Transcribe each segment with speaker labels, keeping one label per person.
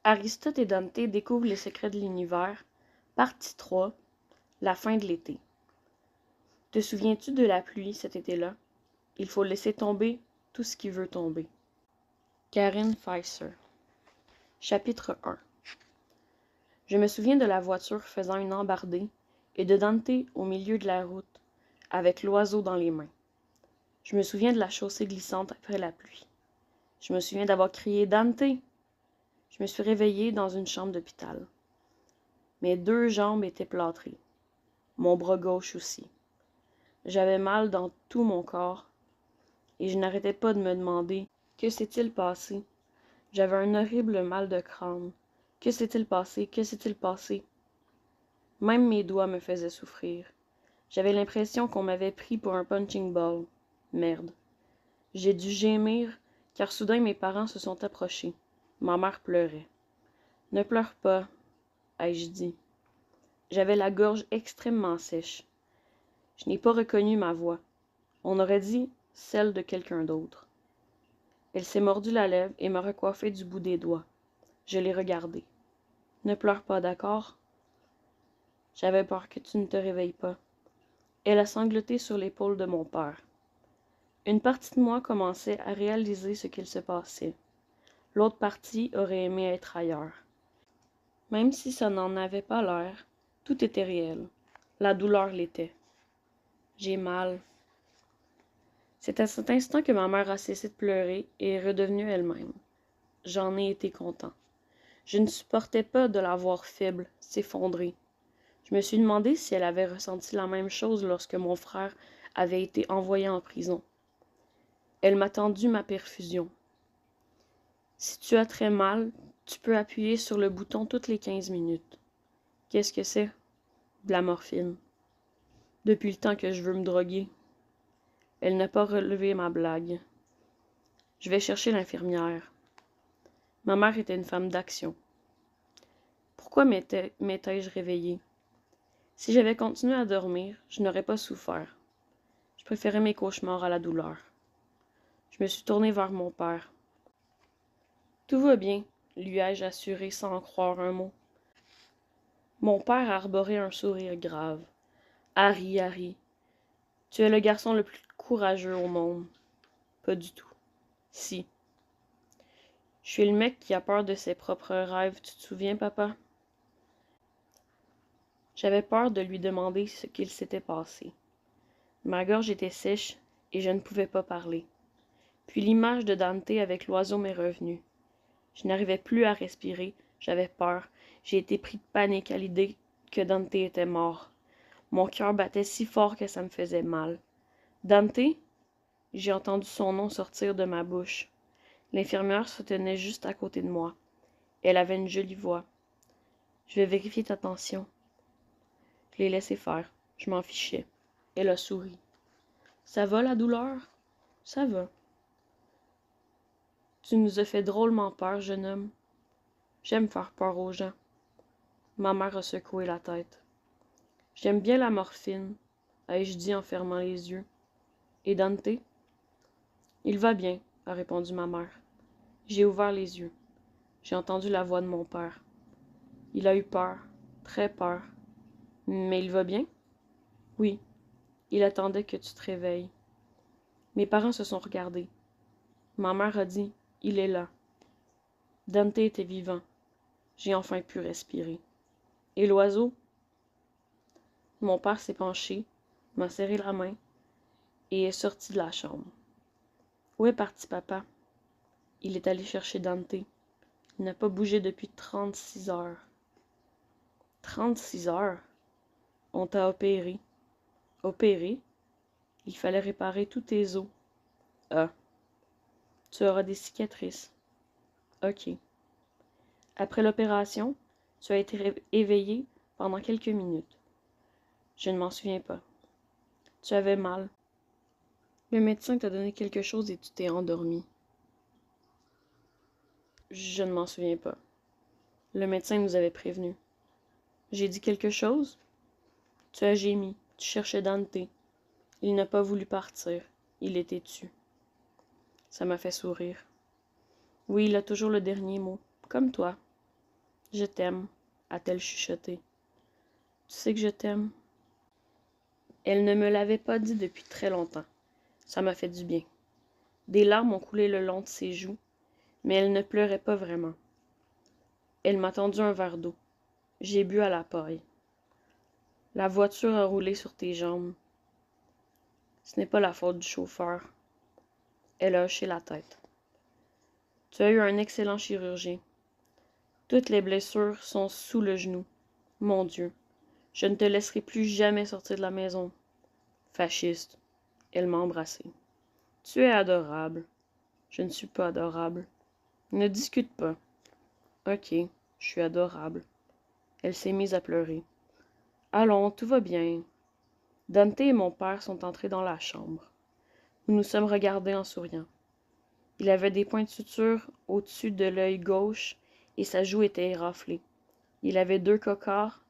Speaker 1: Aristote et Dante découvrent les secrets de l'univers, partie 3, la fin de l'été. Te souviens-tu de la pluie cet été-là? Il faut laisser tomber tout ce qui veut tomber. Karine Pfizer. Chapitre 1. Je me souviens de la voiture faisant une embardée et de Dante au milieu de la route, avec l'oiseau dans les mains. Je me souviens de la chaussée glissante après la pluie. Je me souviens d'avoir crié « Dante !» Je me suis réveillée dans une chambre d'hôpital. Mes 2 jambes étaient plâtrées. Mon bras gauche aussi. J'avais mal dans tout mon corps et je n'arrêtais pas de me demander « Que s'est-il passé? » J'avais un horrible mal de crâne. Que s'est-il passé? Que s'est-il passé? Même mes doigts me faisaient souffrir. J'avais l'impression qu'on m'avait pris pour un punching ball. Merde. J'ai dû gémir, car soudain mes parents se sont approchés. Ma mère pleurait. « Ne pleure pas, ai-je dit. J'avais la gorge extrêmement sèche. Je n'ai pas reconnu ma voix. On aurait dit celle de quelqu'un d'autre. Elle s'est mordue la lèvre et m'a recoiffé du bout des doigts. Je l'ai regardée. « Ne pleure pas, d'accord? J'avais peur que tu ne te réveilles pas. » Elle a sangloté sur l'épaule de mon père. Une partie de moi commençait à réaliser ce qu'il se passait. L'autre partie aurait aimé être ailleurs. Même si ça n'en avait pas l'air, tout était réel. La douleur l'était. J'ai mal. C'est à cet instant que ma mère a cessé de pleurer et est redevenue elle-même. J'en ai été content. Je ne supportais pas de la voir faible, s'effondrer. Je me suis demandé si elle avait ressenti la même chose lorsque mon frère avait été envoyé en prison. Elle m'a tendu ma perfusion. Si tu as très mal, tu peux appuyer sur le bouton toutes les 15 minutes. Qu'est-ce que c'est? De la morphine. Depuis le temps que je veux me droguer. Elle n'a pas relevé ma blague. Je vais chercher l'infirmière. Ma mère était une femme d'action. Pourquoi m'étais-je réveillée? Si j'avais continué à dormir, je n'aurais pas souffert. Je préférais mes cauchemars à la douleur. Je me suis tournée vers mon père. Tout va bien, lui ai-je assuré sans en croire un mot. Mon père arborait un sourire grave. Harry, Harry, tu es le garçon le plus courageux au monde. Pas du tout. Si. Je suis le mec qui a peur de ses propres rêves, tu te souviens, papa? J'avais peur de lui demander ce qu'il s'était passé. Ma gorge était sèche et je ne pouvais pas parler. Puis l'image de Dante avec l'oiseau m'est revenue. Je n'arrivais plus à respirer, j'avais peur. J'ai été pris de panique à l'idée que Dante était mort. Mon cœur battait si fort que ça me faisait mal. Dante? J'ai entendu son nom sortir de ma bouche. L'infirmière se tenait juste à côté de moi. Elle avait une jolie voix. Je vais vérifier ta tension. Je l'ai laissé faire. Je m'en fichais. Elle a souri. Ça va la douleur? Ça va. Tu nous as fait drôlement peur, jeune homme. J'aime faire peur aux gens. Ma mère a secoué la tête. J'aime bien la morphine, ai-je dit en fermant les yeux. Et Dante? Il va bien, a répondu ma mère. J'ai ouvert les yeux. J'ai entendu la voix de mon père. Il a eu peur, très peur. Mais il va bien? Oui. Il attendait que tu te réveilles. Mes parents se sont regardés. Ma mère a dit « Il est là ». Dante était vivant. J'ai enfin pu respirer. Et l'oiseau? Mon père s'est penché, m'a serré la main et est sorti de la chambre. Où est parti papa? Il est allé chercher Dante. Il n'a pas bougé depuis 36 heures. 36 heures? On t'a opéré. Opéré? Il fallait réparer tous tes os. Ah. Tu auras des cicatrices. Ok. Après l'opération, tu as été éveillé pendant quelques minutes. Je ne m'en souviens pas. Tu avais mal. Le médecin t'a donné quelque chose et tu t'es endormi. Je ne m'en souviens pas. Le médecin nous avait prévenus. J'ai dit quelque chose? Tu as gémi. Tu cherchais Dante. Il n'a pas voulu partir. Il était tu. Ça m'a fait sourire. Oui, il a toujours le dernier mot. Comme toi. Je t'aime, a-t-elle chuchoté. Tu sais que je t'aime? Elle ne me l'avait pas dit depuis très longtemps. Ça m'a fait du bien. Des larmes ont coulé le long de ses joues, mais elle ne pleurait pas vraiment. Elle m'a tendu un verre d'eau. J'ai bu à la paille. La voiture a roulé sur tes jambes. Ce n'est pas la faute du chauffeur. Elle a hoché la tête. Tu as eu un excellent chirurgien. Toutes les blessures sont sous le genou. Mon Dieu, je ne te laisserai plus jamais sortir de la maison. Fasciste. Elle m'a embrassé. Tu es adorable. Je ne suis pas adorable. Ne discute pas. Ok, je suis adorable. Elle s'est mise à pleurer. Allons, tout va bien. Dante et mon père sont entrés dans la chambre. Nous nous sommes regardés en souriant. Il avait des points de suture au-dessus de l'œil gauche et sa joue était éraflée. Il avait 2 cocards,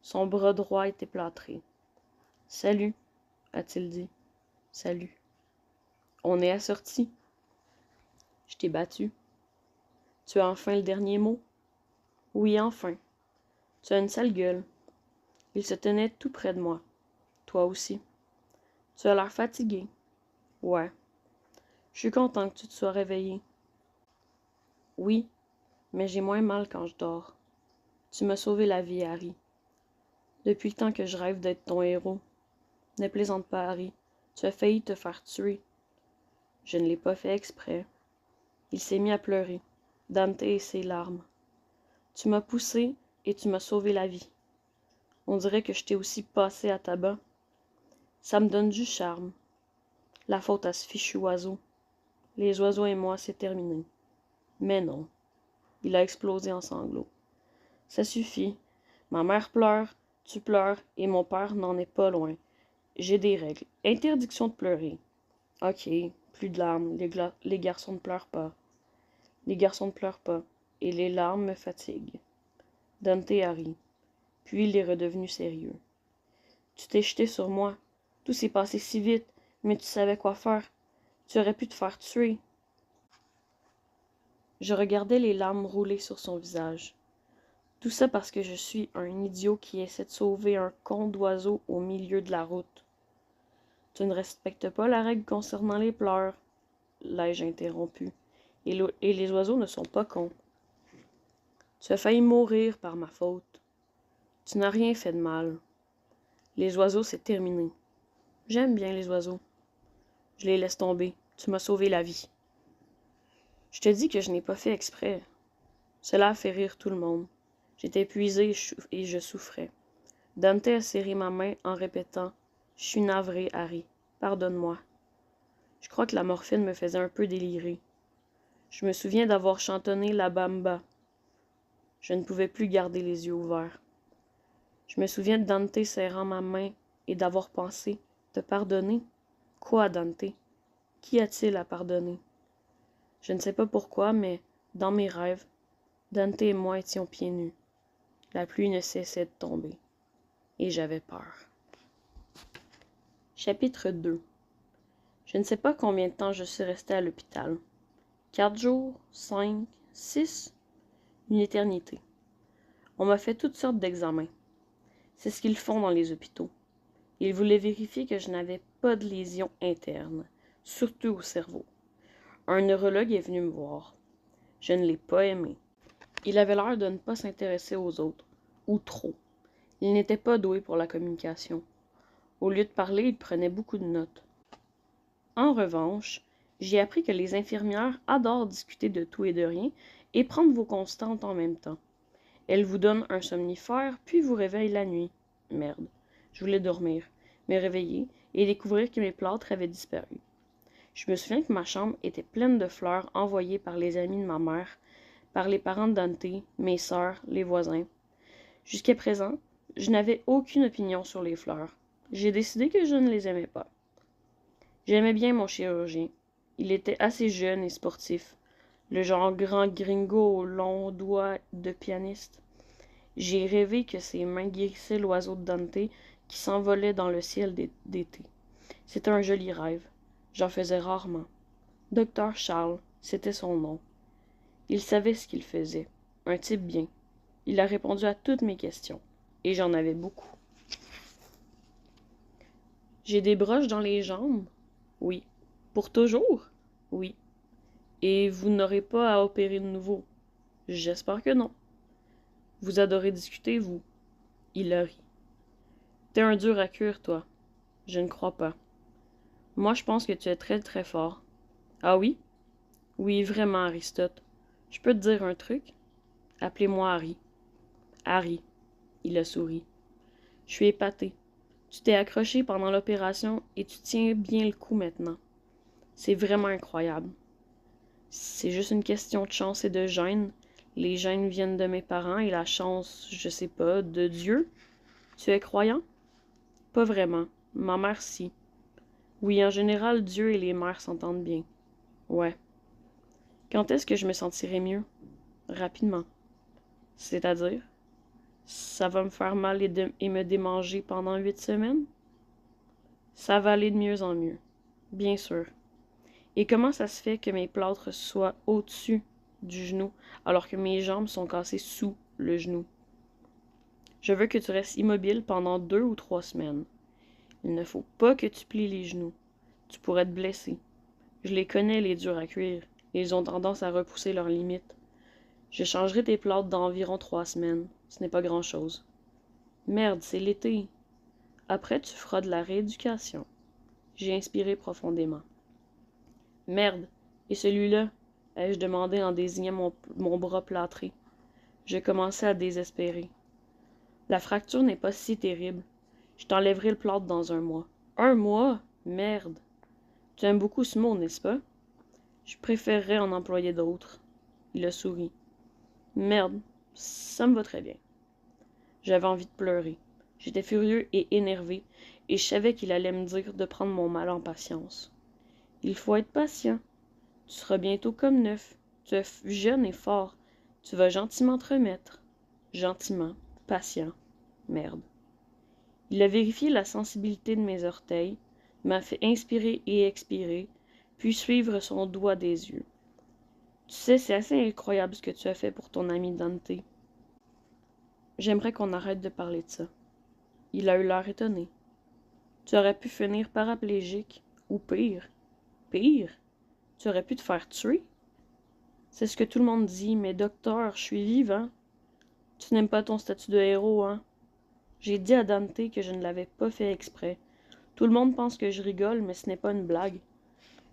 Speaker 1: son bras droit était plâtré. « Salut, a-t-il dit. « Salut. »« On est assortis. »« Je t'ai battu. »« Tu as enfin le dernier mot. »« Oui, enfin. »« Tu as une sale gueule. » Il se tenait tout près de moi. « Toi aussi. »« Tu as l'air fatigué. »« Ouais. »« Je suis content que tu te sois réveillé. »« Oui, mais j'ai moins mal quand je dors. » Tu m'as sauvé la vie, Harry. Depuis le temps que je rêve d'être ton héros. Ne plaisante pas, Harry. Tu as failli te faire tuer. Je ne l'ai pas fait exprès. Il s'est mis à pleurer. Dante et ses larmes. Tu m'as poussé et tu m'as sauvé la vie. On dirait que je t'ai aussi passé à tabac. Ça me donne du charme. La faute à ce fichu oiseau. Les oiseaux et moi, c'est terminé. Mais non. Il a explosé en sanglots. Ça suffit. Ma mère pleure, tu pleures, et mon père n'en est pas loin. J'ai des règles. Interdiction de pleurer. Ok, plus de larmes. Les garçons ne pleurent pas. Les garçons ne pleurent pas. Et les larmes me fatiguent. Dante a ri. Puis il est redevenu sérieux. Tu t'es jeté sur moi. Tout s'est passé si vite, mais tu savais quoi faire. Tu aurais pu te faire tuer. Je regardais les larmes rouler sur son visage. Tout ça parce que je suis un idiot qui essaie de sauver un con d'oiseau au milieu de la route. Tu ne respectes pas la règle concernant les pleurs, l'ai-je interrompu, et les oiseaux ne sont pas cons. Tu as failli mourir par ma faute. Tu n'as rien fait de mal. Les oiseaux, c'est terminé. J'aime bien les oiseaux. Je les laisse tomber. Tu m'as sauvé la vie. Je te dis que je n'ai pas fait exprès. Cela a fait rire tout le monde. J'étais épuisé et je souffrais. Dante a serré ma main en répétant « Je suis navré, Harry. Pardonne-moi. » Je crois que la morphine me faisait un peu délirer. Je me souviens d'avoir chantonné la bamba. Je ne pouvais plus garder les yeux ouverts. Je me souviens de Dante serrant ma main et d'avoir pensé « Te pardonner? Quoi, Dante? Qui a-t-il à pardonner? » Je ne sais pas pourquoi, mais dans mes rêves, Dante et moi étions pieds nus. La pluie ne cessait de tomber. Et j'avais peur. Chapitre 2. Je ne sais pas combien de temps je suis restée à l'hôpital. 4 jours, 5, 6, une éternité. On m'a fait toutes sortes d'examens. C'est ce qu'ils font dans les hôpitaux. Ils voulaient vérifier que je n'avais pas de lésions internes, surtout au cerveau. Un neurologue est venu me voir. Je ne l'ai pas aimé. Il avait l'air de ne pas s'intéresser aux autres, ou trop. Il n'était pas doué pour la communication. Au lieu de parler, il prenait beaucoup de notes. En revanche, j'ai appris que les infirmières adorent discuter de tout et de rien et prendre vos constantes en même temps. Elles vous donnent un somnifère, puis vous réveillent la nuit. Merde, je voulais dormir, me réveiller et découvrir que mes plâtres avaient disparu. Je me souviens que ma chambre était pleine de fleurs envoyées par les amis de ma mère, par les parents de Dante, mes sœurs, les voisins. Jusqu'à présent, je n'avais aucune opinion sur les fleurs. J'ai décidé que je ne les aimais pas. J'aimais bien mon chirurgien. Il était assez jeune et sportif, le genre grand gringo aux longs doigts de pianiste. J'ai rêvé que ses mains guérissaient l'oiseau de Dante qui s'envolait dans le ciel d'été. C'était un joli rêve. J'en faisais rarement. Docteur Charles, c'était son nom. Il savait ce qu'il faisait. Un type bien. Il a répondu à toutes mes questions, et j'en avais beaucoup. J'ai des broches dans les jambes? Oui. Pour toujours? Oui. Et vous n'aurez pas à opérer de nouveau? J'espère que non. Vous adorez discuter, vous? Il a ri. T'es un dur à cuire, toi. Je ne crois pas. Moi, je pense que tu es très très fort. Ah oui? Oui, vraiment, Aristote. Je peux te dire un truc? Appelez-moi Harry. Harry. Il a souri. Je suis épaté. Tu t'es accroché pendant l'opération et tu tiens bien le coup maintenant. C'est vraiment incroyable. C'est juste une question de chance et de gènes. Les gènes viennent de mes parents et la chance, je sais pas, de Dieu. Tu es croyant? Pas vraiment. Ma mère, si. Oui, en général, Dieu et les mères s'entendent bien. Ouais. Quand est-ce que je me sentirai mieux? Rapidement. C'est-à-dire? Ça va me faire mal et me démanger pendant 8 semaines? Ça va aller de mieux en mieux. Bien sûr. Et comment ça se fait que mes plâtres soient au-dessus du genou alors que mes jambes sont cassées sous le genou? Je veux que tu restes immobile pendant 2 ou 3 semaines. Il ne faut pas que tu plies les genoux. Tu pourrais te blesser. Je les connais, les durs à cuire. Ils ont tendance à repousser leurs limites. Je changerai tes plâtres dans environ 3 semaines. Ce n'est pas grand-chose. Merde, c'est l'été. Après, tu feras de la rééducation. J'ai inspiré profondément. Merde, et celui-là? Ai-je demandé en désignant mon bras plâtré. Je commençais à désespérer. La fracture n'est pas si terrible. Je t'enlèverai le plâtre dans 1 mois. 1 mois? Merde. Tu aimes beaucoup ce mot, n'est-ce pas? Je préférerais en employer d'autres. Il a souri. Merde, ça me va très bien. J'avais envie de pleurer. J'étais furieux et énervé, et je savais qu'il allait me dire de prendre mon mal en patience. Il faut être patient. Tu seras bientôt comme neuf. Tu es jeune et fort. Tu vas gentiment te remettre. Gentiment, patient. Merde. Il a vérifié la sensibilité de mes orteils, m'a fait inspirer et expirer, puis suivre son doigt des yeux. Tu sais, c'est assez incroyable ce que tu as fait pour ton ami Dante. J'aimerais qu'on arrête de parler de ça. Il a eu l'air étonné. Tu aurais pu finir paraplégique, ou pire. Pire? Tu aurais pu te faire tuer? C'est ce que tout le monde dit, mais docteur, je suis vivant. Tu n'aimes pas ton statut de héros, hein? J'ai dit à Dante que je ne l'avais pas fait exprès. Tout le monde pense que je rigole, mais ce n'est pas une blague.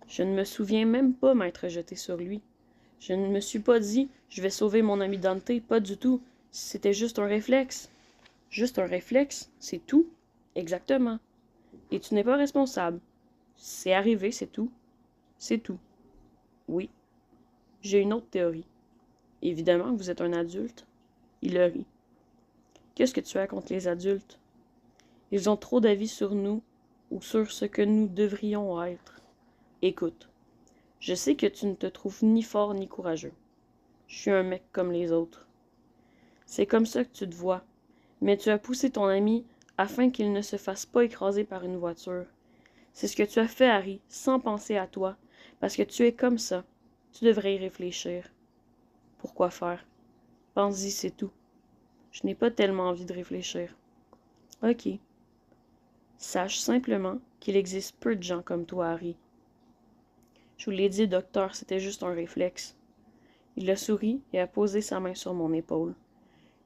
Speaker 1: Je ne me souviens même pas m'être jeté sur lui. Je ne me suis pas dit « je vais sauver mon ami Dante », pas du tout. C'était juste un réflexe. Juste un réflexe, c'est tout. Exactement. Et tu n'es pas responsable. C'est arrivé, c'est tout. C'est tout. Oui. J'ai une autre théorie. Évidemment que vous êtes un adulte. Il a ri. Qu'est-ce que tu as contre les adultes? Ils ont trop d'avis sur nous ou sur ce que nous devrions être. Écoute, je sais que tu ne te trouves ni fort ni courageux. Je suis un mec comme les autres. C'est comme ça que tu te vois. Mais tu as poussé ton ami afin qu'il ne se fasse pas écraser par une voiture. C'est ce que tu as fait, Harry, sans penser à toi, parce que tu es comme ça. Tu devrais y réfléchir. Pourquoi faire? Pense-y, c'est tout. Je n'ai pas tellement envie de réfléchir. Ok. Sache simplement qu'il existe peu de gens comme toi, Harry. Je vous l'ai dit, docteur, c'était juste un réflexe. Il a souri et a posé sa main sur mon épaule.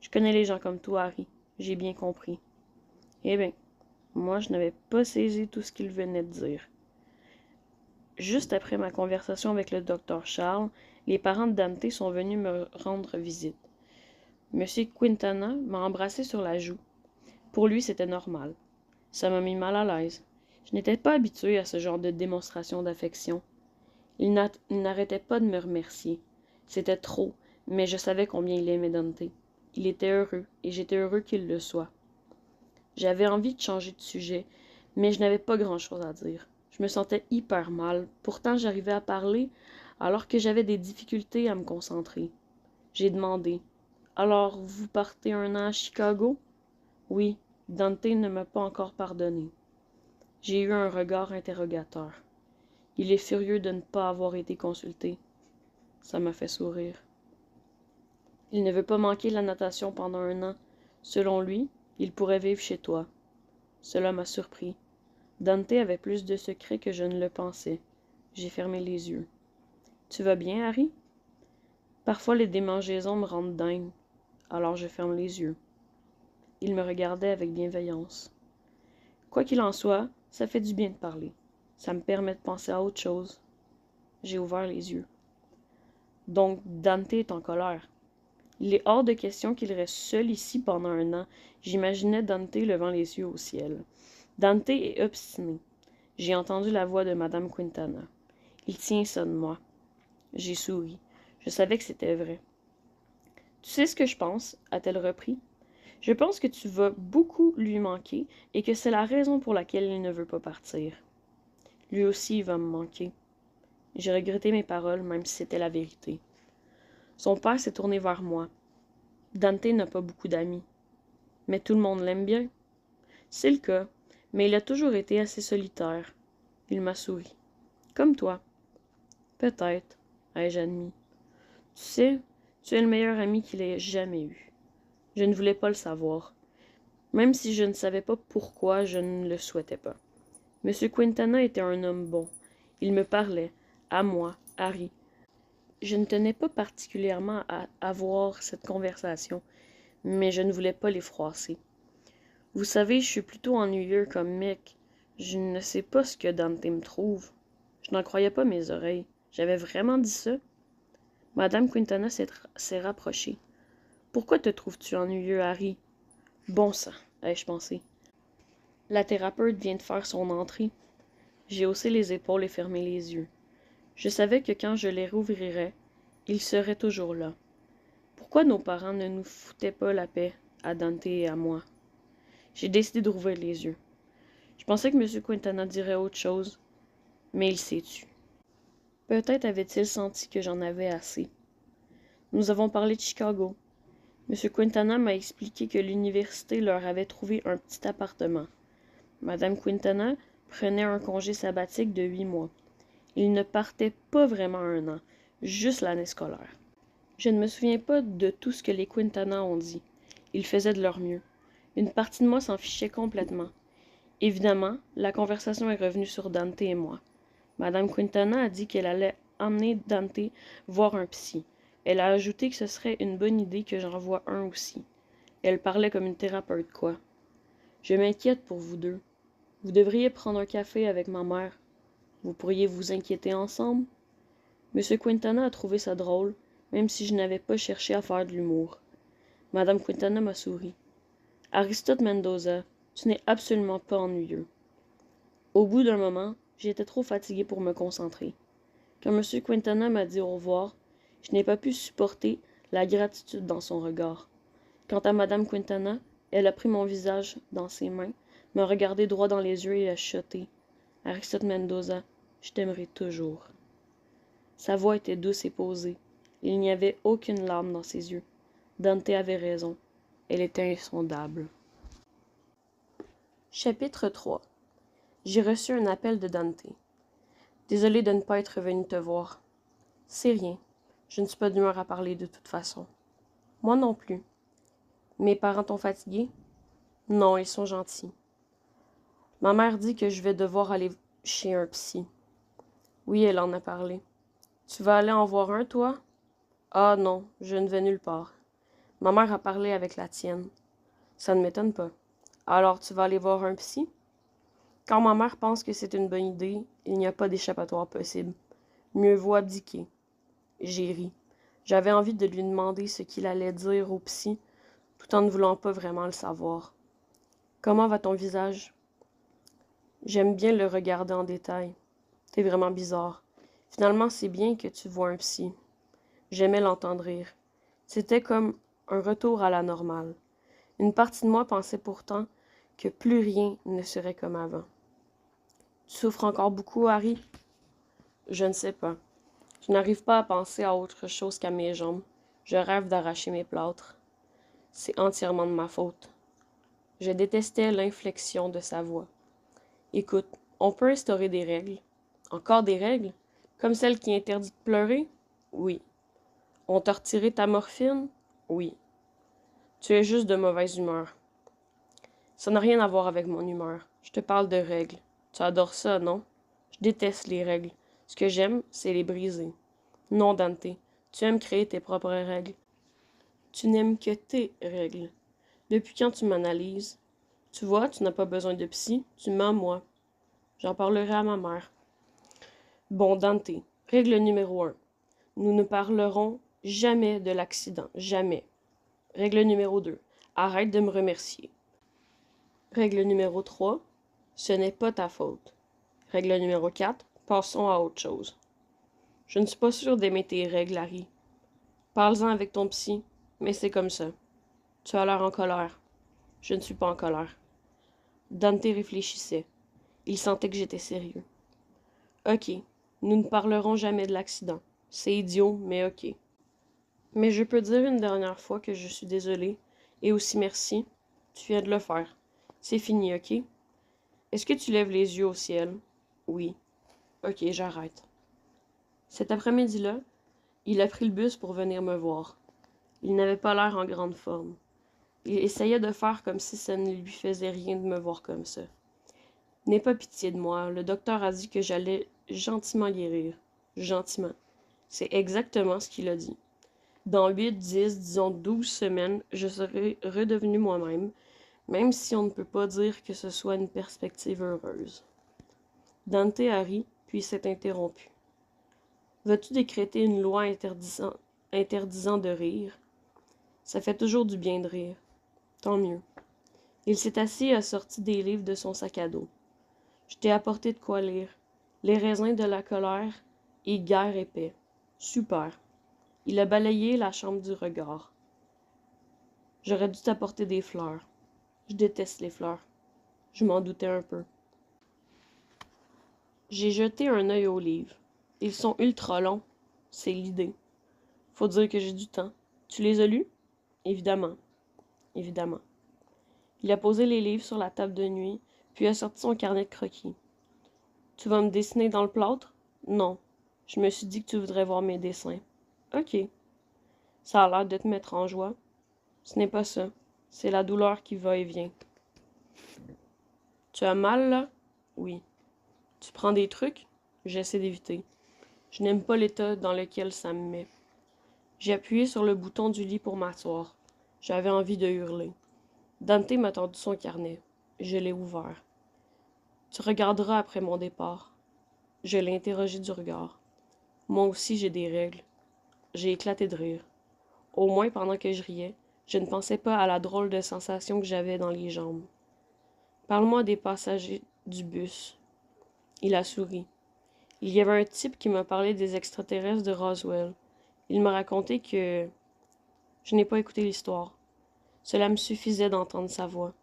Speaker 1: Je connais les gens comme toi, Harry. J'ai bien compris. Eh bien, moi, je n'avais pas saisi tout ce qu'il venait de dire. Juste après ma conversation avec le docteur Charles, les parents de Dante sont venus me rendre visite. Monsieur Quintana m'a embrassé sur la joue. Pour lui, c'était normal. Ça m'a mis mal à l'aise. Je n'étais pas habituée à ce genre de démonstration d'affection. Il n'arrêtait pas de me remercier. C'était trop, mais je savais combien il aimait Dante. Il était heureux, et j'étais heureux qu'il le soit. J'avais envie de changer de sujet, mais je n'avais pas grand-chose à dire. Je me sentais hyper mal. Pourtant, j'arrivais à parler, alors que j'avais des difficultés à me concentrer. J'ai demandé. Alors, vous partez 1 an à Chicago? Oui, Dante ne m'a pas encore pardonné. J'ai eu un regard interrogateur. Il est furieux de ne pas avoir été consulté. Ça m'a fait sourire. Il ne veut pas manquer la natation pendant 1 an. Selon lui, il pourrait vivre chez toi. Cela m'a surpris. Dante avait plus de secrets que je ne le pensais. J'ai fermé les yeux. Tu vas bien, Harry? Parfois les démangeaisons me rendent dingue, alors je ferme les yeux. Il me regardait avec bienveillance. Quoi qu'il en soit, ça fait du bien de parler. Ça me permet de penser à autre chose. J'ai ouvert les yeux. Donc, Dante est en colère. Il est hors de question qu'il reste seul ici pendant 1 an. J'imaginais Dante levant les yeux au ciel. Dante est obstiné. J'ai entendu la voix de Madame Quintana. Il tient ça de moi. J'ai souri. Je savais que c'était vrai. Tu sais ce que je pense, a-t-elle repris. Je pense que tu vas beaucoup lui manquer et que c'est la raison pour laquelle il ne veut pas partir. Lui aussi, il va me manquer. J'ai regretté mes paroles, même si c'était la vérité. Son père s'est tourné vers moi. Dante n'a pas beaucoup d'amis. Mais tout le monde l'aime bien. C'est le cas, mais il a toujours été assez solitaire. Il m'a souri. Comme toi. Peut-être, ai-je admis. Tu sais, tu es le meilleur ami qu'il ait jamais eu. Je ne voulais pas le savoir. Même si je ne savais pas pourquoi, je ne le souhaitais pas. Monsieur Quintana était un homme bon. Il me parlait, à moi, Harry. Je ne tenais pas particulièrement à avoir cette conversation, mais je ne voulais pas les froisser. Vous savez, je suis plutôt ennuyeux comme mec. Je ne sais pas ce que Dante me trouve. Je n'en croyais pas mes oreilles. J'avais vraiment dit ça? Madame Quintana s'est rapprochée. Pourquoi te trouves-tu ennuyeux, Harry? Bon sang, ai-je pensé. La thérapeute vient de faire son entrée. J'ai haussé les épaules et fermé les yeux. Je savais que quand je les rouvrirais, ils seraient toujours là. Pourquoi nos parents ne nous foutaient pas la paix, à Dante et à moi? J'ai décidé de rouvrir les yeux. Je pensais que M. Quintana dirait autre chose, mais il s'est tu. Peut-être avait-il senti que j'en avais assez. Nous avons parlé de Chicago. M. Quintana m'a expliqué que l'université leur avait trouvé un petit appartement. Madame Quintana prenait un congé sabbatique de 8 mois. Il ne partait pas vraiment 1 an, juste l'année scolaire. Je ne me souviens pas de tout ce que les Quintana ont dit. Ils faisaient de leur mieux. Une partie de moi s'en fichait complètement. Évidemment, la conversation est revenue sur Dante et moi. Madame Quintana a dit qu'elle allait emmener Dante voir un psy. Elle a ajouté que ce serait une bonne idée que j'en voie un aussi. Elle parlait comme une thérapeute, quoi. Je m'inquiète pour vous deux. Vous devriez prendre un café avec ma mère. Vous pourriez vous inquiéter ensemble. M. Quintana a trouvé ça drôle, même si je n'avais pas cherché à faire de l'humour. Madame Quintana m'a souri. Aristote Mendoza, tu n'es absolument pas ennuyeux. Au bout d'un moment, j'étais trop fatigué pour me concentrer. Quand M. Quintana m'a dit au revoir, je n'ai pas pu supporter la gratitude dans son regard. Quant à Madame Quintana, elle a pris mon visage dans ses mains, m'a regardé droit dans les yeux et a chuchoté. Aristote Mendoza, je t'aimerai toujours. Sa voix était douce et posée. Il n'y avait aucune larme dans ses yeux. Dante avait raison. Elle était insondable. Chapitre 3. J'ai reçu un appel de Dante. Désolé de ne pas être venu te voir. C'est rien. Je ne suis pas d'humeur à parler de toute façon. Moi non plus. Mes parents t'ont fatigué? Non, ils sont gentils. Ma mère dit que je vais devoir aller chez un psy. Oui, elle en a parlé. Tu vas aller en voir un, toi? Ah non, je ne vais nulle part. Ma mère a parlé avec la tienne. Ça ne m'étonne pas. Alors tu vas aller voir un psy? Quand ma mère pense que c'est une bonne idée, il n'y a pas d'échappatoire possible. Mieux vaut abdiquer. J'ai ri. J'avais envie de lui demander ce qu'il allait dire au psy, tout en ne voulant pas vraiment le savoir. Comment va ton visage? J'aime bien le regarder en détail. T'es vraiment bizarre. Finalement, c'est bien que tu vois un psy. J'aimais l'entendre rire. C'était comme un retour à la normale. Une partie de moi pensait pourtant que plus rien ne serait comme avant. Tu souffres encore beaucoup, Harry? Je ne sais pas. Je n'arrive pas à penser à autre chose qu'à mes jambes. Je rêve d'arracher mes plâtres. C'est entièrement de ma faute. Je détestais l'inflexion de sa voix. Écoute, on peut instaurer des règles. Encore des règles? Comme celle qui interdit de pleurer? Oui. On t'a retiré ta morphine? Oui. Tu es juste de mauvaise humeur. Ça n'a rien à voir avec mon humeur. Je te parle de règles. Tu adores ça, non? Je déteste les règles. Ce que j'aime, c'est les briser. Non, Dante. Tu aimes créer tes propres règles. Tu n'aimes que tes règles. Depuis quand tu m'analyses? Tu vois, tu n'as pas besoin de psy. Tu m'as, moi. J'en parlerai à ma mère. Bon, Dante. Règle numéro 1. Nous ne parlerons jamais de l'accident. Jamais. Règle numéro 2. Arrête de me remercier. Règle numéro 3. Ce n'est pas ta faute. Règle numéro 4. Passons à autre chose. Je ne suis pas sûre d'aimer tes règles, Harry. Parle-en avec ton psy, mais c'est comme ça. Tu as l'air en colère. Je ne suis pas en colère. Dante réfléchissait. Il sentait que j'étais sérieux. Ok, nous ne parlerons jamais de l'accident. C'est idiot, mais ok. Mais je peux dire une dernière fois que je suis désolée, et aussi merci. Tu viens de le faire. C'est fini, ok? Est-ce que tu lèves les yeux au ciel? Oui. Ok, j'arrête. Cet après-midi-là, il a pris le bus pour venir me voir. Il n'avait pas l'air en grande forme. Il essayait de faire comme si ça ne lui faisait rien de me voir comme ça. N'aie pas pitié de moi, le docteur a dit que j'allais gentiment guérir. Gentiment. C'est exactement ce qu'il a dit. Dans 8, 10, disons 12 semaines, je serai redevenu moi-même, même si on ne peut pas dire que ce soit une perspective heureuse. Dante a ri, puis s'est interrompu. Vas-tu décréter une loi interdisant de rire? Ça fait toujours du bien de rire. Tant mieux. Il s'est assis et a sorti des livres de son sac à dos. Je t'ai apporté de quoi lire. Les raisins de la colère et Guerre et paix. Super. Il a balayé la chambre du regard. J'aurais dû t'apporter des fleurs. Je déteste les fleurs. Je m'en doutais un peu. J'ai jeté un œil aux livres. Ils sont ultra longs. C'est l'idée. Faut dire que j'ai du temps. Tu les as lus? Évidemment. Évidemment. Il a posé les livres sur la table de nuit, puis a sorti son carnet de croquis. Tu vas me dessiner dans le plâtre? Non. Je me suis dit que tu voudrais voir mes dessins. Ok. Ça a l'air de te mettre en joie. Ce n'est pas ça. C'est la douleur qui va et vient. Tu as mal, là? Oui. Tu prends des trucs? J'essaie d'éviter. Je n'aime pas l'état dans lequel ça me met. J'ai appuyé sur le bouton du lit pour m'asseoir. J'avais envie de hurler. Dante m'a tendu son carnet. Je l'ai ouvert. Tu regarderas après mon départ. Je l'ai interrogé du regard. Moi aussi j'ai des règles. J'ai éclaté de rire. Au moins pendant que je riais, je ne pensais pas à la drôle de sensation que j'avais dans les jambes. Parle-moi des passagers du bus. Il a souri. Il y avait un type qui m'a parlé des extraterrestres de Roswell. Il m'a raconté que... Je n'ai pas écouté l'histoire. Cela me suffisait d'entendre sa voix.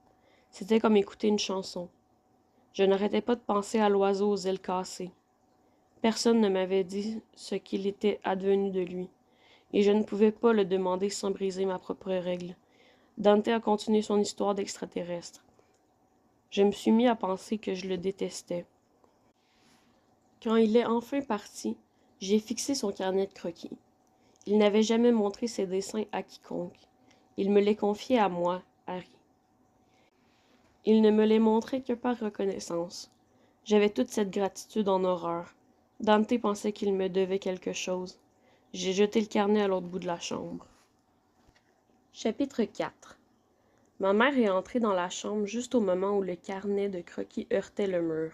Speaker 1: C'était comme écouter une chanson. Je n'arrêtais pas de penser à l'oiseau aux ailes cassées. Personne ne m'avait dit ce qu'il était advenu de lui, et je ne pouvais pas le demander sans briser ma propre règle. Dante a continué son histoire d'extraterrestre. Je me suis mis à penser que je le détestais. Quand il est enfin parti, j'ai fixé son carnet de croquis. Il n'avait jamais montré ses dessins à quiconque. Il me les confiait à moi, Harry. Il ne me les montrait que par reconnaissance. J'avais toute cette gratitude en horreur. Dante pensait qu'il me devait quelque chose. J'ai jeté le carnet à l'autre bout de la chambre. Chapitre 4. Ma mère est entrée dans la chambre juste au moment où le carnet de croquis heurtait le mur.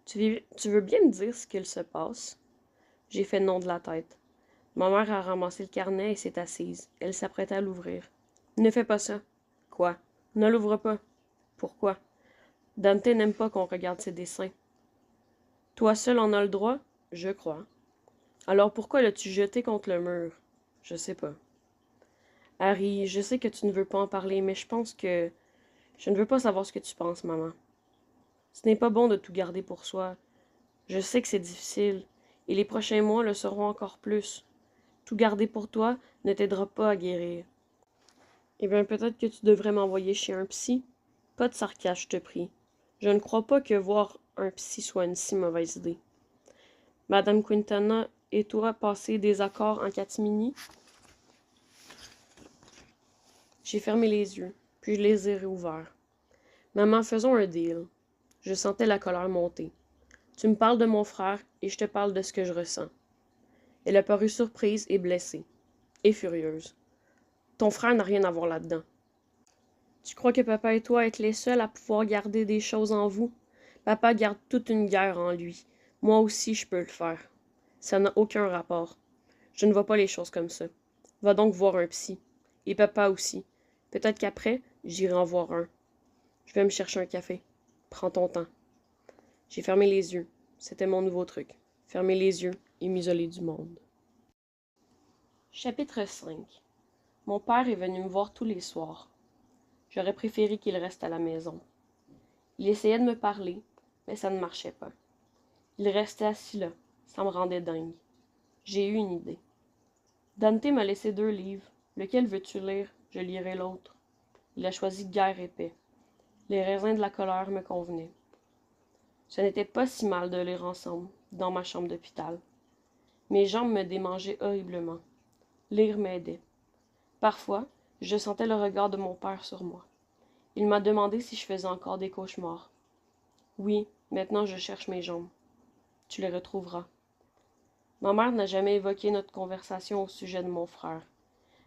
Speaker 1: Tu veux bien me dire ce qu'il se passe? J'ai fait non de la tête. Ma mère a ramassé le carnet et s'est assise. Elle s'apprêtait à l'ouvrir. Ne fais pas ça. Quoi? Ne l'ouvre pas. Pourquoi? Dante n'aime pas qu'on regarde ses dessins. Toi seul en as le droit? Je crois. Alors pourquoi l'as-tu jeté contre le mur? Je sais pas. Harry, je sais que tu ne veux pas en parler, mais je pense que... Je ne veux pas savoir ce que tu penses, maman. Ce n'est pas bon de tout garder pour soi. Je sais que c'est difficile, et les prochains mois le seront encore plus. Tout garder pour toi ne t'aidera pas à guérir. Eh bien, peut-être que tu devrais m'envoyer chez un psy. Pas de sarcasme, je te prie. Je ne crois pas que voir un psy soit une si mauvaise idée. Madame Quintana et toi passez des accords en catimini? J'ai fermé les yeux, puis je les ai réouverts. Maman, faisons un deal. Je sentais la colère monter. Tu me parles de mon frère et je te parle de ce que je ressens. Elle a paru surprise et blessée, et furieuse. Ton frère n'a rien à voir là-dedans. Tu crois que papa et toi êtes les seuls à pouvoir garder des choses en vous? Papa garde toute une guerre en lui. Moi aussi, je peux le faire. Ça n'a aucun rapport. Je ne vois pas les choses comme ça. Va donc voir un psy. Et papa aussi. Peut-être qu'après, j'irai en voir un. Je vais me chercher un café. Prends ton temps. J'ai fermé les yeux. C'était mon nouveau truc. Fermer les yeux et m'isoler du monde. Chapitre 5. Mon père est venu me voir tous les soirs. J'aurais préféré qu'il reste à la maison. Il essayait de me parler, mais ça ne marchait pas. Il restait assis là, ça me rendait dingue. J'ai eu une idée. Dante m'a laissé 2 livres. Lequel veux-tu lire? Je lirai l'autre. Il a choisi Guerre et paix. Les raisins de la colère me convenaient. Ce n'était pas si mal de lire ensemble, dans ma chambre d'hôpital. Mes jambes me démangeaient horriblement. Lire m'aidait. Parfois, je sentais le regard de mon père sur moi. Il m'a demandé si je faisais encore des cauchemars. Oui, maintenant je cherche mes jambes. Tu les retrouveras. Ma mère n'a jamais évoqué notre conversation au sujet de mon frère.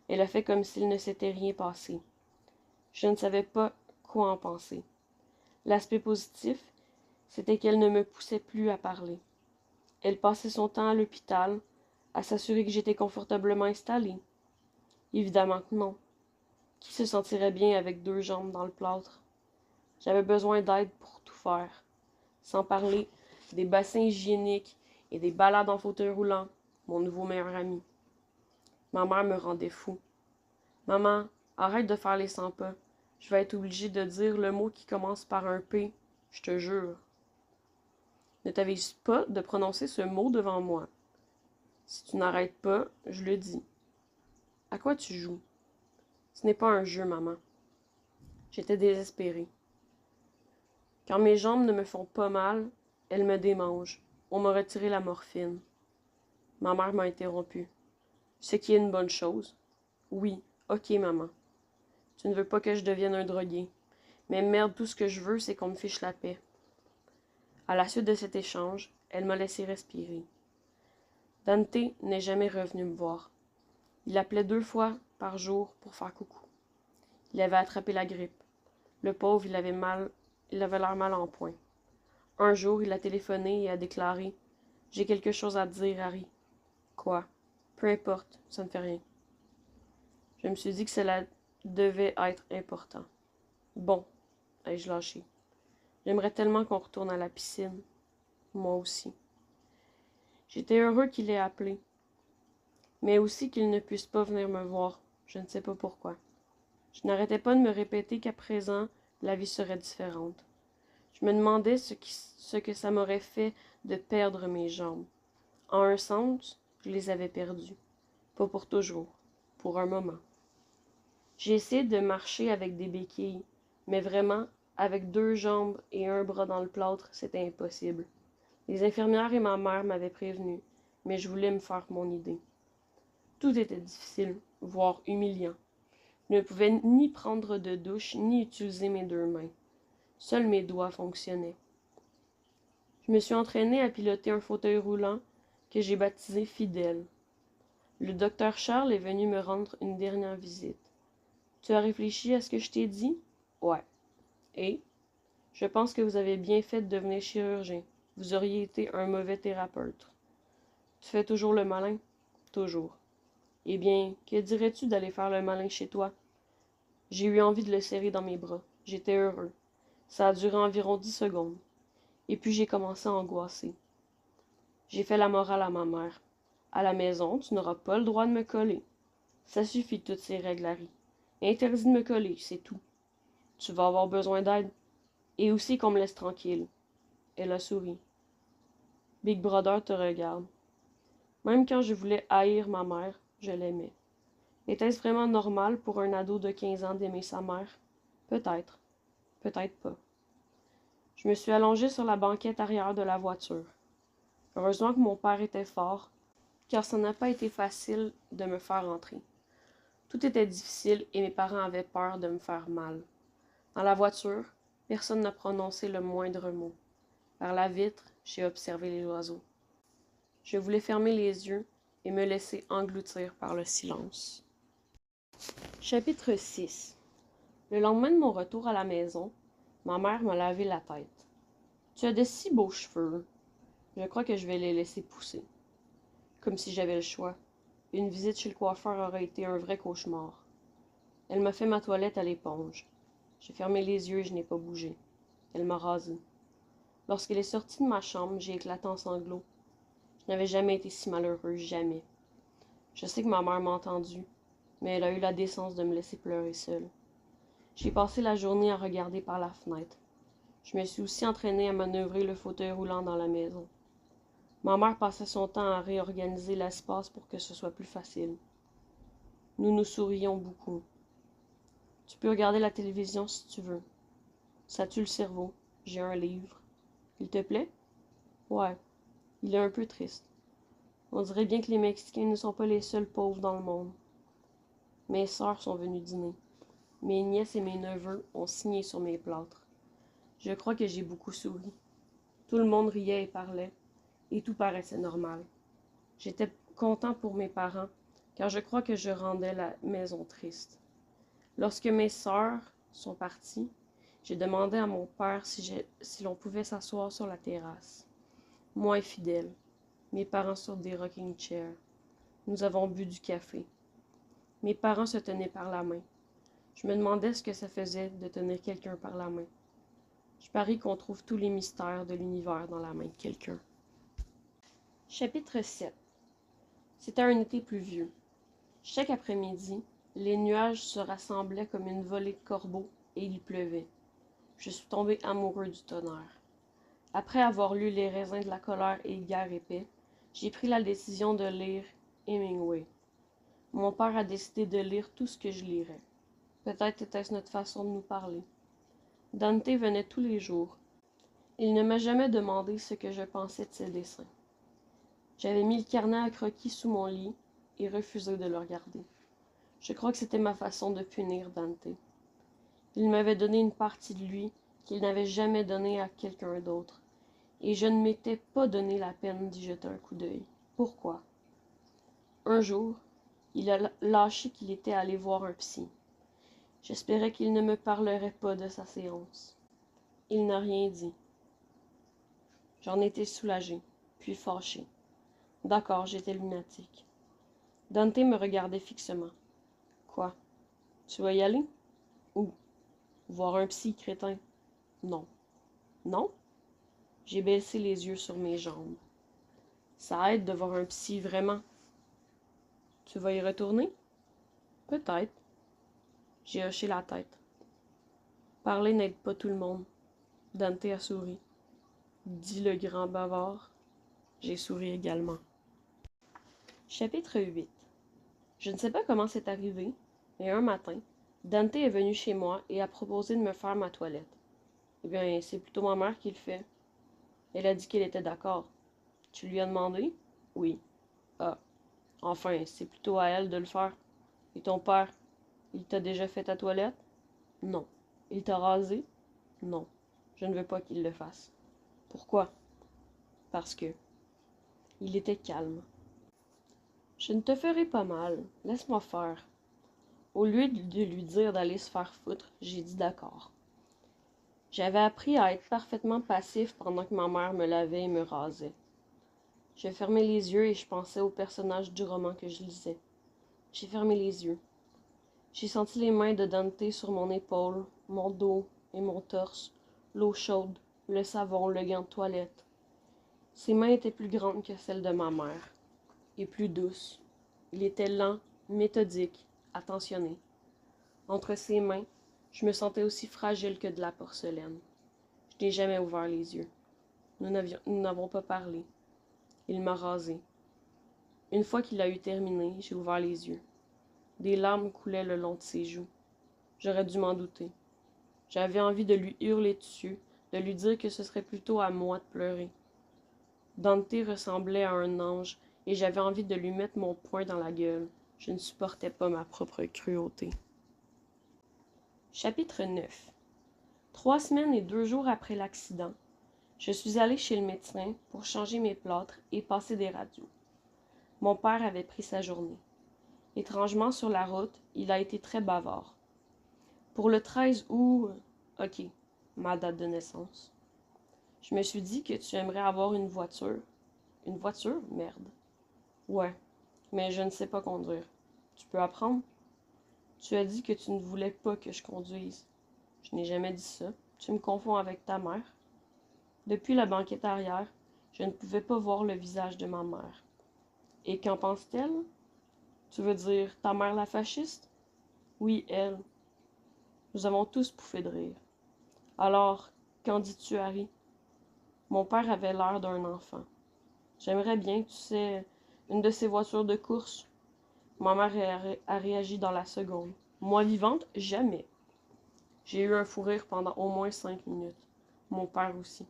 Speaker 1: Elle a fait comme s'il ne s'était rien passé. Je ne savais pas quoi en penser. L'aspect positif, c'était qu'elle ne me poussait plus à parler. Elle passait son temps à l'hôpital, à s'assurer que j'étais confortablement installée. Évidemment que non. Qui se sentirait bien avec 2 jambes dans le plâtre? J'avais besoin d'aide pour tout faire. Sans parler des bassins hygiéniques et des balades en fauteuil roulant, mon nouveau meilleur ami. Ma mère me rendait fou. Maman, arrête de faire les 100 pas. Je vais être obligée de dire le mot qui commence par un P. Je te jure. Ne t'avise pas de prononcer ce mot devant moi. Si tu n'arrêtes pas, je le dis. À quoi tu joues? Ce n'est pas un jeu, maman. J'étais désespérée. Quand mes jambes ne me font pas mal, elles me démangent. On m'a retiré la morphine. Ma mère m'a interrompue. Ce qui est une bonne chose. Oui, ok, maman. Tu ne veux pas que je devienne un drogué. Mais merde, tout ce que je veux, c'est qu'on me fiche la paix. À la suite de cet échange, elle m'a laissé respirer. Dante n'est jamais revenu me voir. Il appelait 2 fois par jour pour faire coucou. Il avait attrapé la grippe. Le pauvre, il avait l'air mal en point. Un jour, il a téléphoné et a déclaré « J'ai quelque chose à te dire, Harry. » Quoi? Peu importe, ça ne fait rien. Je me suis dit que cela devait être important. Bon, ai-je lâché. J'aimerais tellement qu'on retourne à la piscine. Moi aussi. J'étais heureux qu'il ait appelé, mais aussi qu'il ne puisse pas venir me voir. Je ne sais pas pourquoi. Je n'arrêtais pas de me répéter qu'à présent, la vie serait différente. Je me demandais ce que ça m'aurait fait de perdre mes jambes. En un sens, je les avais perdues. Pas pour toujours, pour un moment. J'ai essayé de marcher avec des béquilles, mais vraiment, avec 2 jambes et un bras dans le plâtre, c'était impossible. Les infirmières et ma mère m'avaient prévenu, mais je voulais me faire mon idée. Tout était difficile, voire humiliant. Je ne pouvais ni prendre de douche, ni utiliser mes 2 mains. Seuls mes doigts fonctionnaient. Je me suis entraînée à piloter un fauteuil roulant que j'ai baptisé Fidèle. Le docteur Charles est venu me rendre une dernière visite. Tu as réfléchi à ce que je t'ai dit? Ouais. Et? Je pense que vous avez bien fait de devenir chirurgien. Vous auriez été un mauvais thérapeute. Tu fais toujours le malin? Toujours. Eh bien, que dirais-tu d'aller faire le malin chez toi? J'ai eu envie de le serrer dans mes bras. J'étais heureux. Ça a duré environ 10 secondes. Et puis j'ai commencé à angoisser. J'ai fait la morale à ma mère. À la maison, tu n'auras pas le droit de me coller. Ça suffit toutes ces règles, Harry. Interdit de me coller, c'est tout. Tu vas avoir besoin d'aide. Et aussi qu'on me laisse tranquille. Elle a souri. Big Brother te regarde. Même quand je voulais haïr ma mère, je l'aimais. Était-ce vraiment normal pour un ado de 15 ans d'aimer sa mère? Peut-être. Peut-être pas. Je me suis allongée sur la banquette arrière de la voiture. Heureusement que mon père était fort, car ça n'a pas été facile de me faire entrer. Tout était difficile et mes parents avaient peur de me faire mal. Dans la voiture, personne n'a prononcé le moindre mot. Par la vitre, j'ai observé les oiseaux. Je voulais fermer les yeux et me laisser engloutir par le silence. Chapitre 6. Le lendemain de mon retour à la maison, ma mère m'a lavé la tête. « Tu as de si beaux cheveux. Je crois que je vais les laisser pousser. » Comme si j'avais le choix. Une visite chez le coiffeur aurait été un vrai cauchemar. Elle m'a fait ma toilette à l'éponge. J'ai fermé les yeux et je n'ai pas bougé. Elle m'a rasé. Lorsqu'elle est sortie de ma chambre, j'ai éclaté en sanglots. Je n'avais jamais été si malheureuse, jamais. Je sais que ma mère m'a entendu, mais elle a eu la décence de me laisser pleurer seule. J'ai passé la journée à regarder par la fenêtre. Je me suis aussi entraînée à manœuvrer le fauteuil roulant dans la maison. Ma mère passait son temps à réorganiser l'espace pour que ce soit plus facile. Nous nous sourions beaucoup. Tu peux regarder la télévision si tu veux. Ça tue le cerveau. J'ai un livre. Il te plaît? Ouais. Il est un peu triste. On dirait bien que les Mexicains ne sont pas les seuls pauvres dans le monde. Mes sœurs sont venues dîner. Mes nièces et mes neveux ont signé sur mes plâtres. Je crois que j'ai beaucoup souri. Tout le monde riait et parlait, et tout paraissait normal. J'étais content pour mes parents, car je crois que je rendais la maison triste. Lorsque mes sœurs sont parties, j'ai demandé à mon père si l'on pouvait s'asseoir sur la terrasse. Moi fidèle, mes parents sur des rocking chairs. Nous avons bu du café. Mes parents se tenaient par la main. Je me demandais ce que ça faisait de tenir quelqu'un par la main. Je parie qu'on trouve tous les mystères de l'univers dans la main de quelqu'un. Chapitre 7. C'était un été pluvieux. Chaque après-midi, les nuages se rassemblaient comme une volée de corbeaux et il pleuvait. Je suis tombé amoureux du tonnerre. Après avoir lu Les raisins de la colère et Guerre et paix, j'ai pris la décision de lire Hemingway. Mon père a décidé de lire tout ce que je lirais. Peut-être était-ce notre façon de nous parler. Dante venait tous les jours. Il ne m'a jamais demandé ce que je pensais de ses dessins. J'avais mis le carnet à croquis sous mon lit et refusé de le regarder. Je crois que c'était ma façon de punir Dante. Il m'avait donné une partie de lui qu'il n'avait jamais donnée à quelqu'un d'autre, et je ne m'étais pas donné la peine d'y jeter un coup d'œil. Pourquoi? Un jour, il a lâché qu'il était allé voir un psy. J'espérais qu'il ne me parlerait pas de sa séance. Il n'a rien dit. J'en étais soulagée, puis fâchée. D'accord, j'étais lunatique. Dante me regardait fixement. Quoi? Tu vas y aller? Où? Voir un psy, crétin. Non. Non? J'ai baissé les yeux sur mes jambes. Ça aide de voir un psy, vraiment. Tu vas y retourner? Peut-être. J'ai hoché la tête. Parler n'aide pas tout le monde. Dante a souri. Dit le grand bavard. J'ai souri également. Chapitre 8. Je ne sais pas comment c'est arrivé, mais un matin, Dante est venu chez moi et a proposé de me faire ma toilette. Eh bien, c'est plutôt ma mère qui le fait. Elle a dit qu'elle était d'accord. Tu lui as demandé? Oui. Ah. Enfin, c'est plutôt à elle de le faire. Et ton père, il t'a déjà fait ta toilette? Non. Il t'a rasé? Non. Je ne veux pas qu'il le fasse. Pourquoi? Parce que. Il était calme. Je ne te ferai pas mal. Laisse-moi faire. Au lieu de lui dire d'aller se faire foutre, j'ai dit d'accord. J'avais appris à être parfaitement passif pendant que ma mère me lavait et me rasait. Je fermais les yeux et je pensais au personnage du roman que je lisais. J'ai fermé les yeux. J'ai senti les mains de Dante sur mon épaule, mon dos et mon torse, l'eau chaude, le savon, le gant de toilette. Ses mains étaient plus grandes que celles de ma mère, et plus douces. Il était lent, méthodique, attentionné. Entre ses mains, je me sentais aussi fragile que de la porcelaine. Je n'ai jamais ouvert les yeux. Nous n'avons pas parlé. Il m'a rasé. Une fois qu'il a eu terminé, j'ai ouvert les yeux. Des larmes coulaient le long de ses joues. J'aurais dû m'en douter. J'avais envie de lui hurler dessus, de lui dire que ce serait plutôt à moi de pleurer. Dante ressemblait à un ange, et j'avais envie de lui mettre mon poing dans la gueule. Je ne supportais pas ma propre cruauté. Chapitre 9. 3 semaines et 2 jours après l'accident, je suis allée chez le médecin pour changer mes plâtres et passer des radios. Mon père avait pris sa journée. Étrangement, sur la route, il a été très bavard. Pour le 13 août... Ok, ma date de naissance. Je me suis dit que tu aimerais avoir une voiture. Une voiture? Merde. Ouais, mais je ne sais pas conduire. Tu peux apprendre? Tu as dit que tu ne voulais pas que je conduise. Je n'ai jamais dit ça. Tu me confonds avec ta mère. Depuis la banquette arrière, je ne pouvais pas voir le visage de ma mère. Et qu'en pense-t-elle? Tu veux dire ta mère la fasciste? Oui, elle. Nous avons tous pouffé de rire. Alors, qu'en dis-tu, Harry? Mon père avait l'air d'un enfant. J'aimerais bien, tu sais, une de ces voitures de course. Ma mère a réagi dans la seconde. Moi vivante, jamais. J'ai eu un fou rire pendant au moins 5 minutes. Mon père aussi.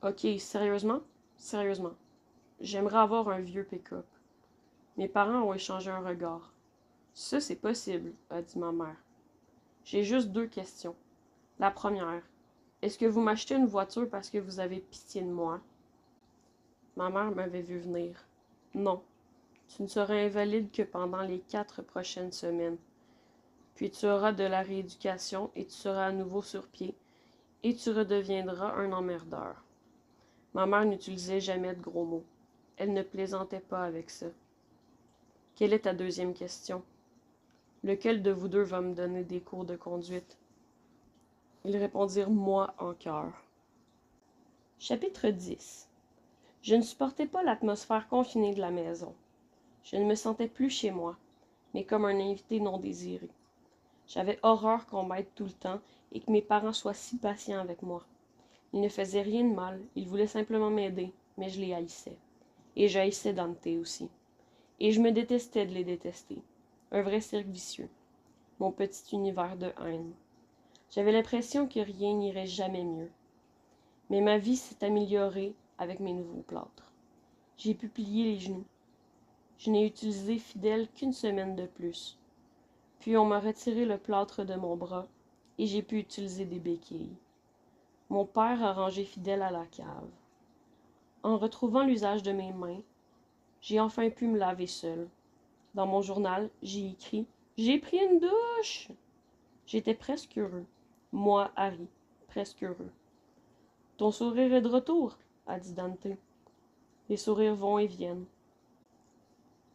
Speaker 1: Ok, sérieusement? Sérieusement. J'aimerais avoir un vieux pick-up. Mes parents ont échangé un regard. Ça, c'est possible, a dit ma mère. J'ai juste 2 questions. La première, est-ce que vous m'achetez une voiture parce que vous avez pitié de moi? Ma mère m'avait vu venir. Non, tu ne seras invalide que pendant les 4 prochaines semaines. Puis tu auras de la rééducation et tu seras à nouveau sur pied, et tu redeviendras un emmerdeur. Ma mère n'utilisait jamais de gros mots. Elle ne plaisantait pas avec ça. Quelle est ta deuxième question? Lequel de vous deux va me donner des cours de conduite? Ils répondirent moi en chœur. Chapitre 10. Je ne supportais pas l'atmosphère confinée de la maison. Je ne me sentais plus chez moi, mais comme un invité non désiré. J'avais horreur qu'on m'aide tout le temps et que mes parents soient si patients avec moi. Ils ne faisaient rien de mal, ils voulaient simplement m'aider, mais je les haïssais. Et j'haïssais Dante aussi. Et je me détestais de les détester. Un vrai cercle vicieux. Mon petit univers de haine. J'avais l'impression que rien n'irait jamais mieux. Mais ma vie s'est améliorée avec mes nouveaux plâtres. J'ai pu plier les genoux. Je n'ai utilisé Fidèle qu'une semaine de plus. Puis on m'a retiré le plâtre de mon bras et j'ai pu utiliser des béquilles. Mon père a rangé Fidèle à la cave. En retrouvant l'usage de mes mains, j'ai enfin pu me laver seule. Dans mon journal, j'ai écrit « J'ai pris une douche !» J'étais presque heureux. Moi, Harry, presque heureux. « Ton sourire est de retour !» a dit Dante. Les sourires vont et viennent.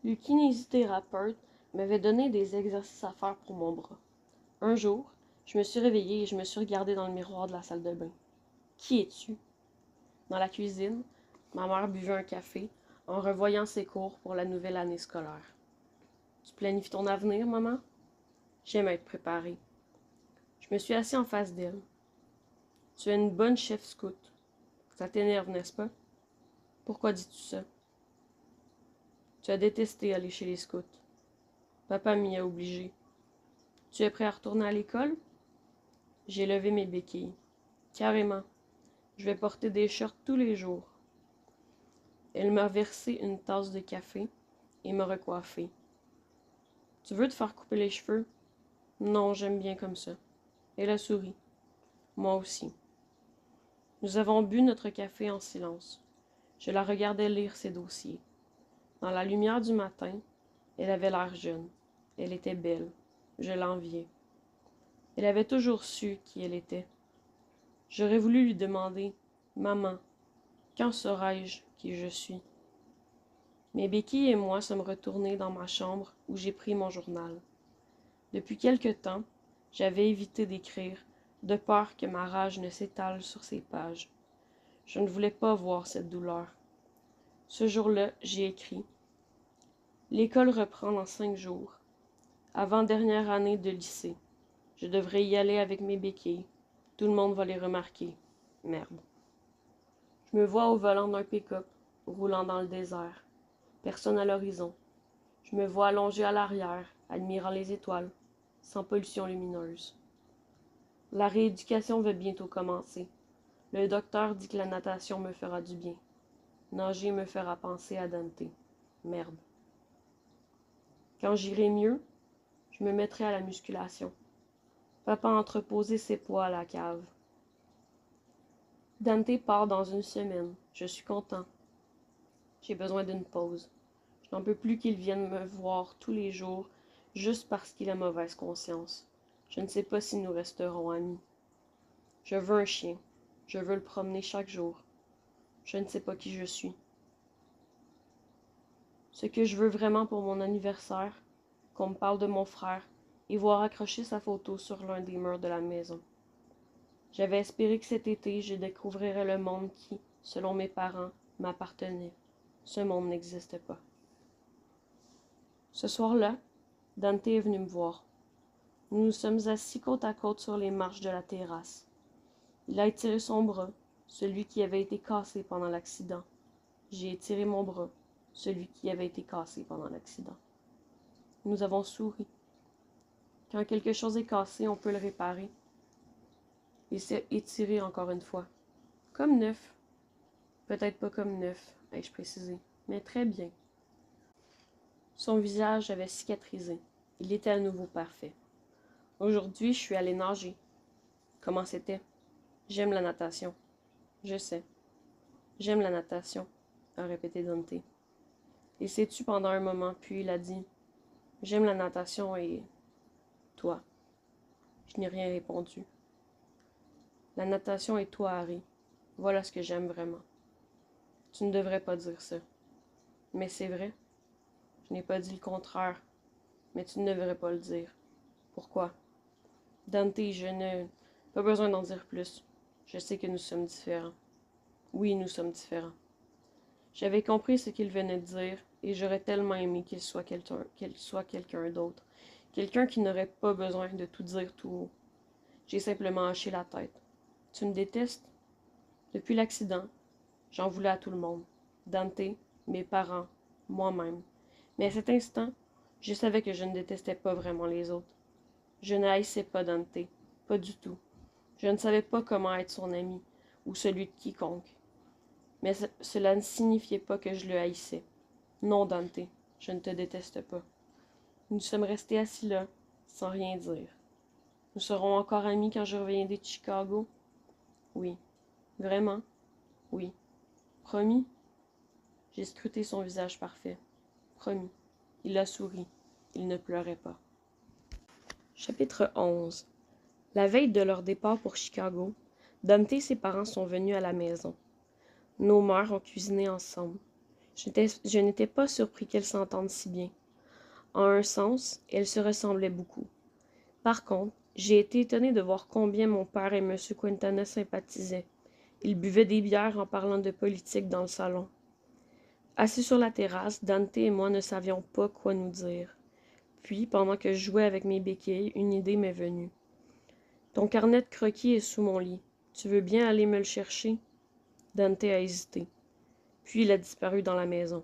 Speaker 1: Le kinésithérapeute m'avait donné des exercices à faire pour mon bras. Un jour, je me suis réveillée et je me suis regardée dans le miroir de la salle de bain. Qui es-tu? Dans la cuisine, ma mère buvait un café en revoyant ses cours pour la nouvelle année scolaire. Tu planifies ton avenir, maman? J'aime être préparée. Je me suis assis en face d'elle. Tu es une bonne chef scout. Ça t'énerve, n'est-ce pas? Pourquoi dis-tu ça? Tu as détesté aller chez les scouts. Papa m'y a obligé. Tu es prêt à retourner à l'école? J'ai levé mes béquilles. Carrément. Je vais porter des shirts tous les jours. Elle m'a versé une tasse de café et m'a recoiffée. Tu veux te faire couper les cheveux? Non, j'aime bien comme ça. Elle a souri. Moi aussi. Nous avons bu notre café en silence. Je la regardais lire ses dossiers. Dans la lumière du matin, elle avait l'air jeune. Elle était belle. Je l'enviais. Elle avait toujours su qui elle était. J'aurais voulu lui demander « Maman, quand saurai-je qui je suis? » Mes béquilles et moi sommes retournés dans ma chambre où j'ai pris mon journal. Depuis quelque temps, j'avais évité d'écrire, de peur que ma rage ne s'étale sur ces pages. Je ne voulais pas voir cette douleur. Ce jour-là, j'ai écrit. L'école reprend dans 5 jours. Avant-dernière année de lycée. Je devrais y aller avec mes béquilles. Tout le monde va les remarquer. Merde. Je me vois au volant d'un pick-up, roulant dans le désert. Personne à l'horizon. Je me vois allongé à l'arrière, admirant les étoiles, sans pollution lumineuse. La rééducation va bientôt commencer. Le docteur dit que la natation me fera du bien. Nager me fera penser à Dante. Merde. Quand j'irai mieux, je me mettrai à la musculation. Papa a entreposé ses poids à la cave. Dante part dans une semaine. Je suis content. J'ai besoin d'une pause. Je n'en peux plus qu'il vienne me voir tous les jours juste parce qu'il a mauvaise conscience. Je ne sais pas si nous resterons amis. Je veux un chien. Je veux le promener chaque jour. Je ne sais pas qui je suis. Ce que je veux vraiment pour mon anniversaire, qu'on me parle de mon frère et voir accrocher sa photo sur l'un des murs de la maison. J'avais espéré que cet été, je découvrirais le monde qui, selon mes parents, m'appartenait. Ce monde n'existe pas. Ce soir-là, Dante est venu me voir. Nous nous sommes assis côte à côte sur les marches de la terrasse. Il a étiré son bras, celui qui avait été cassé pendant l'accident. J'ai étiré mon bras, celui qui avait été cassé pendant l'accident. Nous avons souri. Quand quelque chose est cassé, on peut le réparer. Il s'est étiré encore une fois. Comme neuf. Peut-être pas comme neuf, ai-je précisé, mais très bien. Son visage avait cicatrisé. Il était à nouveau parfait. Aujourd'hui, je suis allée nager. Comment c'était? J'aime la natation. Je sais. J'aime la natation, a répété Dante. Il s'est tu pendant un moment, puis il a dit « J'aime la natation et... toi. » Je n'ai rien répondu. La natation et toi, Harry. Voilà ce que j'aime vraiment. Tu ne devrais pas dire ça. Mais c'est vrai. Je n'ai pas dit le contraire. Mais tu ne devrais pas le dire. Pourquoi? Dante, je ne... Pas besoin d'en dire plus. Je sais que nous sommes différents. Oui, nous sommes différents. J'avais compris ce qu'il venait de dire, et j'aurais tellement aimé qu'il soit quelqu'un d'autre. Quelqu'un qui n'aurait pas besoin de tout dire tout haut. J'ai simplement hoché la tête. Tu me détestes? Depuis l'accident, j'en voulais à tout le monde. Dante, mes parents, moi-même. Mais à cet instant, je savais que je ne détestais pas vraiment les autres. Je ne haïssais pas Dante, pas du tout. Je ne savais pas comment être son ami, ou celui de quiconque. Mais cela ne signifiait pas que je le haïssais. Non, Dante, je ne te déteste pas. Nous sommes restés assis là, sans rien dire. Nous serons encore amis quand je reviendrai de Chicago? Oui. Vraiment? Oui. Promis? J'ai scruté son visage parfait. Promis. Il a souri. Il ne pleurait pas. Chapitre 11. La veille de leur départ pour Chicago, Dante et ses parents sont venus à la maison. Nos mères ont cuisiné ensemble. Je n'étais pas surpris qu'elles s'entendent si bien. En un sens, elles se ressemblaient beaucoup. Par contre, j'ai été étonnée de voir combien mon père et M. Quintana sympathisaient. Ils buvaient des bières en parlant de politique dans le salon. Assis sur la terrasse, Dante et moi ne savions pas quoi nous dire. Puis, pendant que je jouais avec mes béquilles, une idée m'est venue. « Ton carnet de croquis est sous mon lit. Tu veux bien aller me le chercher? » Dante a hésité. Puis il a disparu dans la maison.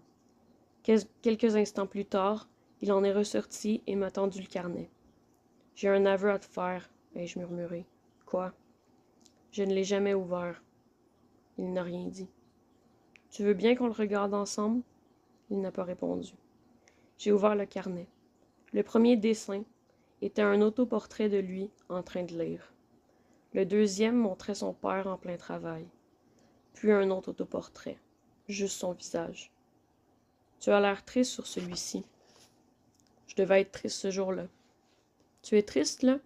Speaker 1: Quelques instants plus tard, il en est ressorti et m'a tendu le carnet. « J'ai un aveu à te faire, » ai-je murmuré. « Quoi? » « Je ne l'ai jamais ouvert. » Il n'a rien dit. « Tu veux bien qu'on le regarde ensemble? » Il n'a pas répondu. J'ai ouvert le carnet. Le premier dessin était un autoportrait de lui en train de lire. Le deuxième montrait son père en plein travail. Puis un autre autoportrait, juste son visage. « Tu as l'air triste sur celui-ci. » Je devais être triste ce jour-là. « Tu es triste, là? »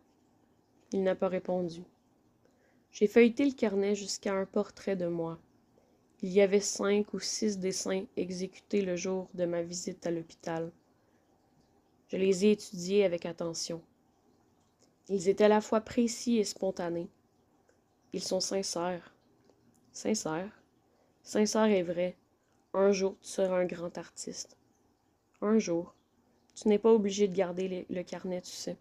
Speaker 1: Il n'a pas répondu. J'ai feuilleté le carnet jusqu'à un portrait de moi. Il y avait 5 ou 6 dessins exécutés le jour de ma visite à l'hôpital. Je les ai étudiés avec attention. Ils étaient à la fois précis et spontanés. Ils sont sincères. Sincères? Sincère et vrai. Un jour, tu seras un grand artiste. Un jour. Tu n'es pas obligé de garder le carnet, tu sais.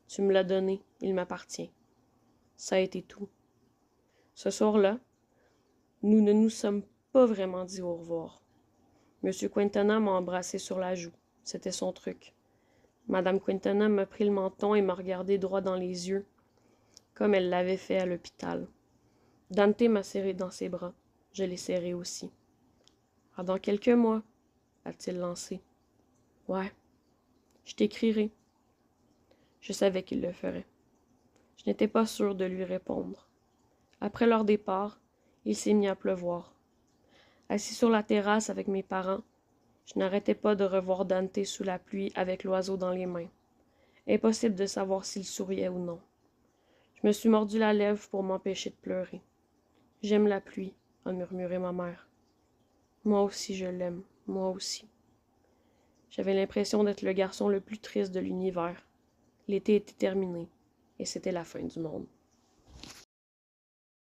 Speaker 1: Tu me l'as donné, il m'appartient. Ça a été tout. Ce soir-là, nous ne nous sommes pas vraiment dit au revoir. Monsieur Quintana m'a embrassé sur la joue. C'était son truc. Madame Quintana m'a pris le menton et m'a regardé droit dans les yeux, comme elle l'avait fait à l'hôpital. Dante m'a serré dans ses bras. Je l'ai serré aussi. « Ah, dans quelques mois, a-t-il lancé. « Ouais. » Je t'écrirai. Je savais qu'il le ferait. Je n'étais pas sûre de lui répondre. Après leur départ, il s'est mis à pleuvoir. Assis sur la terrasse avec mes parents, je n'arrêtais pas de revoir Dante sous la pluie avec l'oiseau dans les mains. Impossible de savoir s'il souriait ou non. Je me suis mordu la lèvre pour m'empêcher de pleurer. J'aime la pluie, a murmuré ma mère. Moi aussi je l'aime, moi aussi. J'avais l'impression d'être le garçon le plus triste de l'univers. L'été était terminé, et c'était la fin du monde.